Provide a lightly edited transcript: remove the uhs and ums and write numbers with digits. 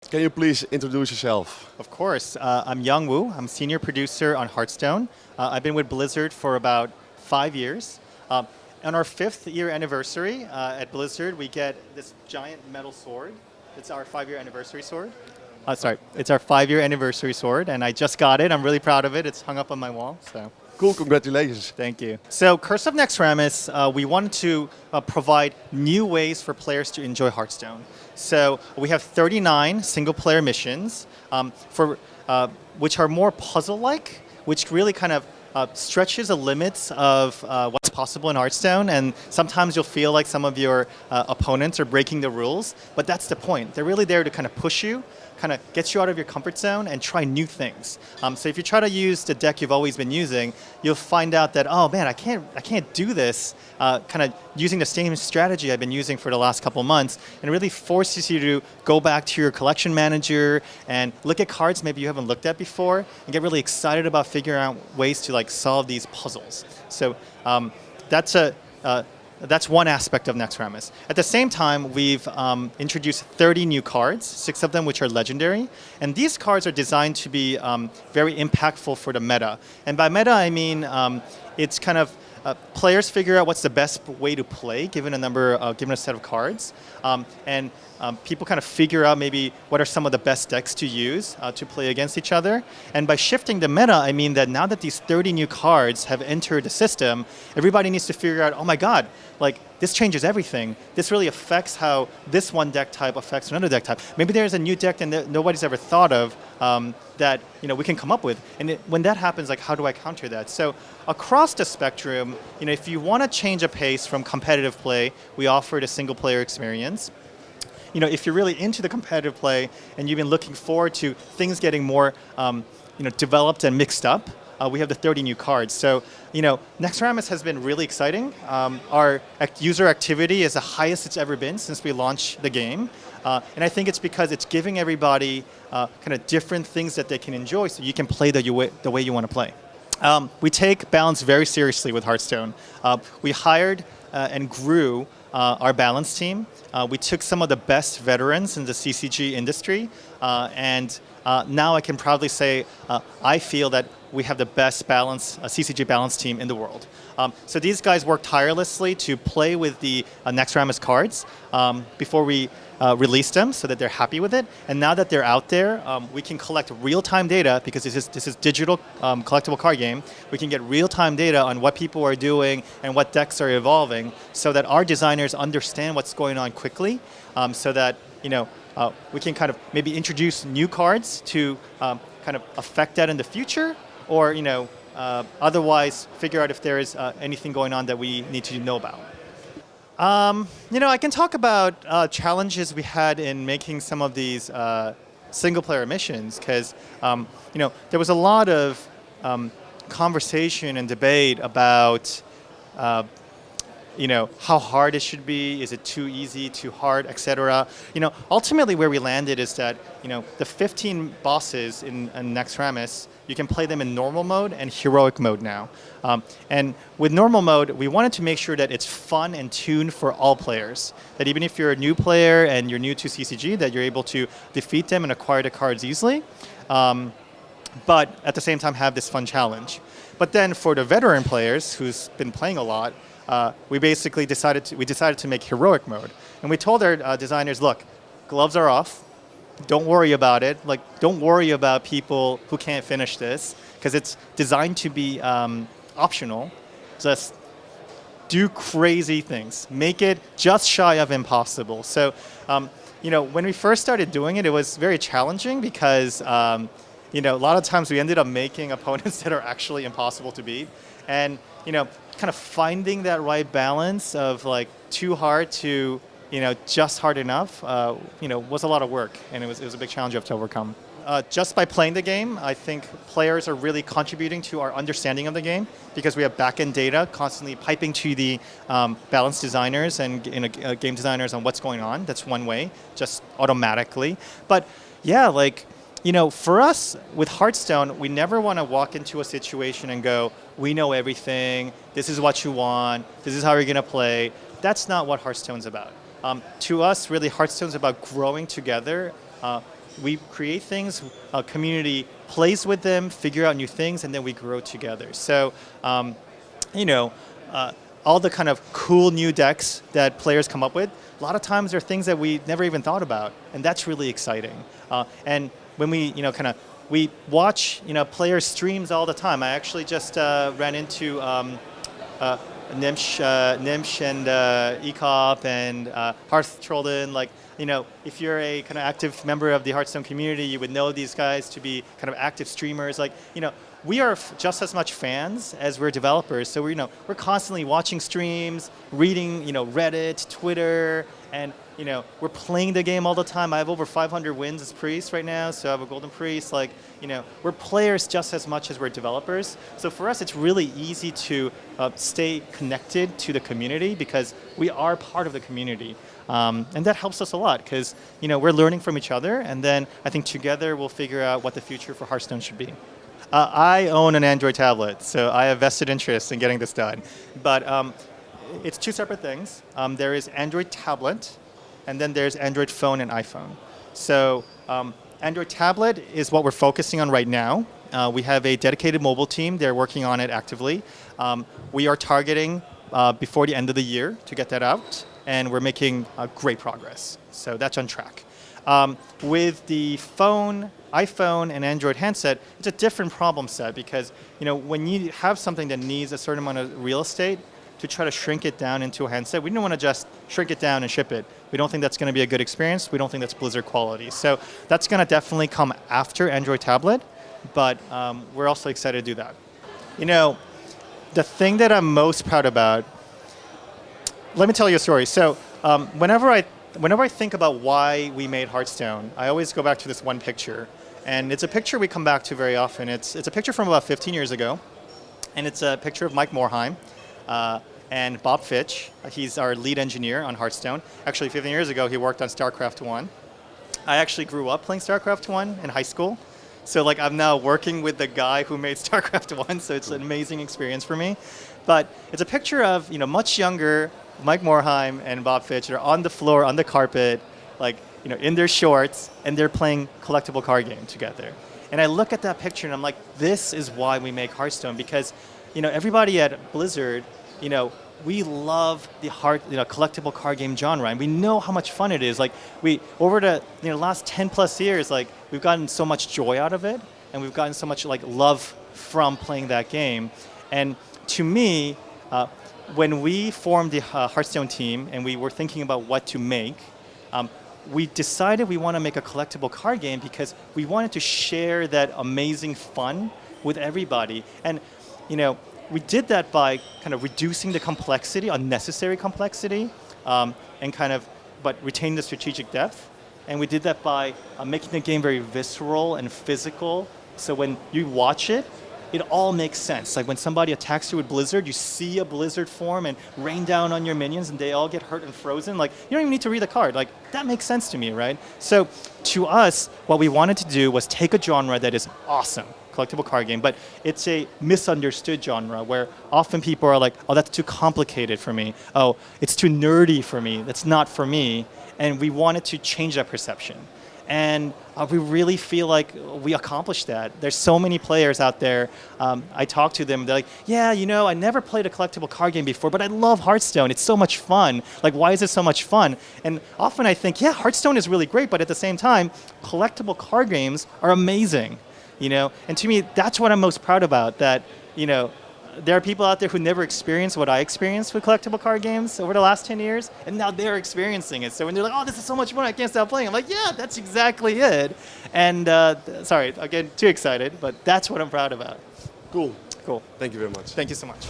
Can you please introduce yourself? Of course. I'm Yong Woo. I'm senior producer on Hearthstone. I've been with Blizzard for about 5 years. On our 5th year anniversary at Blizzard, we get this giant metal sword. It's our 5-year anniversary sword. It's our 5-year anniversary sword, and I just got it. I'm really proud of it. It's hung up on my wall. So. Cool, congratulations. Thank you. So Curse of Naxxramas, we wanted to provide new ways for players to enjoy Hearthstone. So we have 39 single-player missions which are more puzzle-like, which really kind of stretches the limits of what's possible in Hearthstone, and sometimes you'll feel like some of your opponents are breaking the rules, but that's the point. They're really there to kind of push you, kind of get you out of your comfort zone and try new things. So if you try to use the deck you've always been using, you'll find out that, oh man, I can't do this kind of using the same strategy I've been using for the last couple months, and it really forces you to go back to your collection manager and look at cards maybe you haven't looked at before and get really excited about figuring out ways to like solve these puzzles. So that's one aspect of Naxxramas. At the same time, we've introduced 30 new cards, 6 of them which are legendary. And these cards are designed to be very impactful for the meta. And by meta, I mean it's kind of players figure out what's the best way to play given a set of cards. And people kind of figure out maybe what are some of the best decks to use to play against each other. And by shifting the meta, I mean that now that these 30 new cards have entered the system, everybody needs to figure out, oh my god, like this changes everything. This really affects how this one deck type affects another deck type. Maybe there's a new deck that nobody's ever thought of that we can come up with. And when that happens, like how do I counter that? So across the spectrum, if you want to change a pace from competitive play, we offer the single player experience. If you're really into the competitive play and you've been looking forward to things getting more developed and mixed up, we have the 30 new cards. So, Naxxramas has been really exciting. Our user activity is the highest it's ever been since we launched the game. And I think it's because it's giving everybody kind of different things that they can enjoy so you can play the way you want to play. We take balance very seriously with Hearthstone. We hired and grew our balance team. We took some of the best veterans in the CCG industry, and now I can proudly say I feel that we have the best CCG balance team in the world. So these guys work tirelessly to play with the Naxxramas cards before we release them so that they're happy with it. And now that they're out there, we can collect real-time data because this is digital collectible card game. We can get real-time data on what people are doing and what decks are evolving so that our designers understand what's going on quickly so that we can kind of maybe introduce new cards to kind of affect that in the future, or otherwise figure out if there is anything going on that we need to know about. I can talk about challenges we had in making some of these single-player missions, because there was a lot of conversation and debate about how hard it should be, is it too easy, too hard, etc. Ultimately where we landed is that the 15 bosses in Naxxramas, you can play them in normal mode and heroic mode now. And with normal mode, we wanted to make sure that it's fun and tuned for all players. That even if you're a new player and you're new to CCG, that you're able to defeat them and acquire the cards easily. But at the same time have this fun challenge. But then for the veteran players who's been playing a lot, we basically decided to make heroic mode. And we told our designers, look, gloves are off. Don't worry about it. Like, don't worry about people who can't finish this, because it's designed to be optional. Just do crazy things. Make it just shy of impossible. So, when we first started doing it, it was very challenging because, a lot of times we ended up making opponents that are actually impossible to beat. And, kind of finding that right balance of like too hard to just hard enough, was a lot of work, and it was a big challenge you have to overcome. Just by playing the game, I think players are really contributing to our understanding of the game because we have back-end data constantly piping to the balance designers and game designers on what's going on. That's one way, just automatically. But yeah, for us with Hearthstone, we never want to walk into a situation and go, we know everything, this is what you want, this is how you're going to play. That's not what Hearthstone's about. To us, really, Hearthstone's about growing together we create things, a community plays with them, figure out new things, and then we grow together. So, all the kind of cool new decks that players come up with, a lot of times they're things that we never even thought about, and that's really exciting. And when we, we watch, players' streams all the time. I actually just ran into Nimsh and Ecop and Hearthstone. Like, if you're a kind of active member of the Hearthstone community, you would know these guys to be kind of active streamers. Like, we are just as much fans as we're developers. So we're constantly watching streams, reading, Reddit, Twitter, and we're playing the game all the time. I have over 500 wins as priest right now, so I have a golden priest. Like, we're players just as much as we're developers. So for us, it's really easy to stay connected to the community because we are part of the community. And that helps us a lot because, we're learning from each other, and then I think together we'll figure out what the future for Hearthstone should be. I own an Android tablet, so I have vested interest in getting this done. But it's two separate things. There is Android tablet, and then there's Android phone and iPhone. So Android tablet is what we're focusing on right now. We have a dedicated mobile team. They're working on it actively. We are targeting before the end of the year to get that out, and we're making great progress. So that's on track. With the phone, iPhone, and Android handset, it's a different problem set because when you have something that needs a certain amount of real estate, to try to shrink it down into a handset, we don't want to just shrink it down and ship it. We don't think that's going to be a good experience. We don't think that's Blizzard quality. So that's going to definitely come after Android tablet, but we're also excited to do that. The thing that I'm most proud about, let me tell you a story. So whenever I think about why we made Hearthstone, I always go back to this one picture. And it's a picture we come back to very often. It's a picture from about 15 years ago. And it's a picture of Mike Morheim and Bob Fitch. He's our lead engineer on Hearthstone. Actually, 15 years ago, he worked on StarCraft 1. I actually grew up playing StarCraft 1 in high school. So I'm now working with the guy who made StarCraft 1, so it's an amazing experience for me. But it's a picture of, much younger Mike Morheim and Bob Fitch. They're on the floor, on the carpet, in their shorts, and they're playing collectible card game together. And I look at that picture and I'm like, this is why we make Hearthstone, because everybody at Blizzard, we love the collectible card game genre, and we know how much fun it is. We over the last 10 plus years, we've gotten so much joy out of it, and we've gotten so much love from playing that game. And to me, when we formed the Hearthstone team and we were thinking about what to make, we decided we want to make a collectible card game because we wanted to share that amazing fun with everybody. And we did that by kind of reducing the complexity, unnecessary complexity, but retaining the strategic depth. And we did that by making the game very visceral and physical. So when you watch it, it all makes sense. Like when somebody attacks you with Blizzard, you see a Blizzard form and rain down on your minions and they all get hurt and frozen. You don't even need to read the card. That makes sense to me, right? So to us, what we wanted to do was take a genre that is awesome, collectible card game, but it's a misunderstood genre where often people are like, oh, that's too complicated for me. Oh, it's too nerdy for me. That's not for me. And we wanted to change that perception. And we really feel like we accomplished that. There's so many players out there. I talk to them. They're like, yeah, I never played a collectible card game before, but I love Hearthstone. It's so much fun. Why is it so much fun? And often I think, yeah, Hearthstone is really great, but at the same time, collectible card games are amazing. And to me, that's what I'm most proud about, that, there are people out there who never experienced what I experienced with collectible card games over the last 10 years, and now they're experiencing it. So when they're like, oh, this is so much fun, I can't stop playing, I'm like, yeah, that's exactly it. And sorry, again, too excited, but that's what I'm proud about. Cool. Cool. Thank you very much. Thank you so much.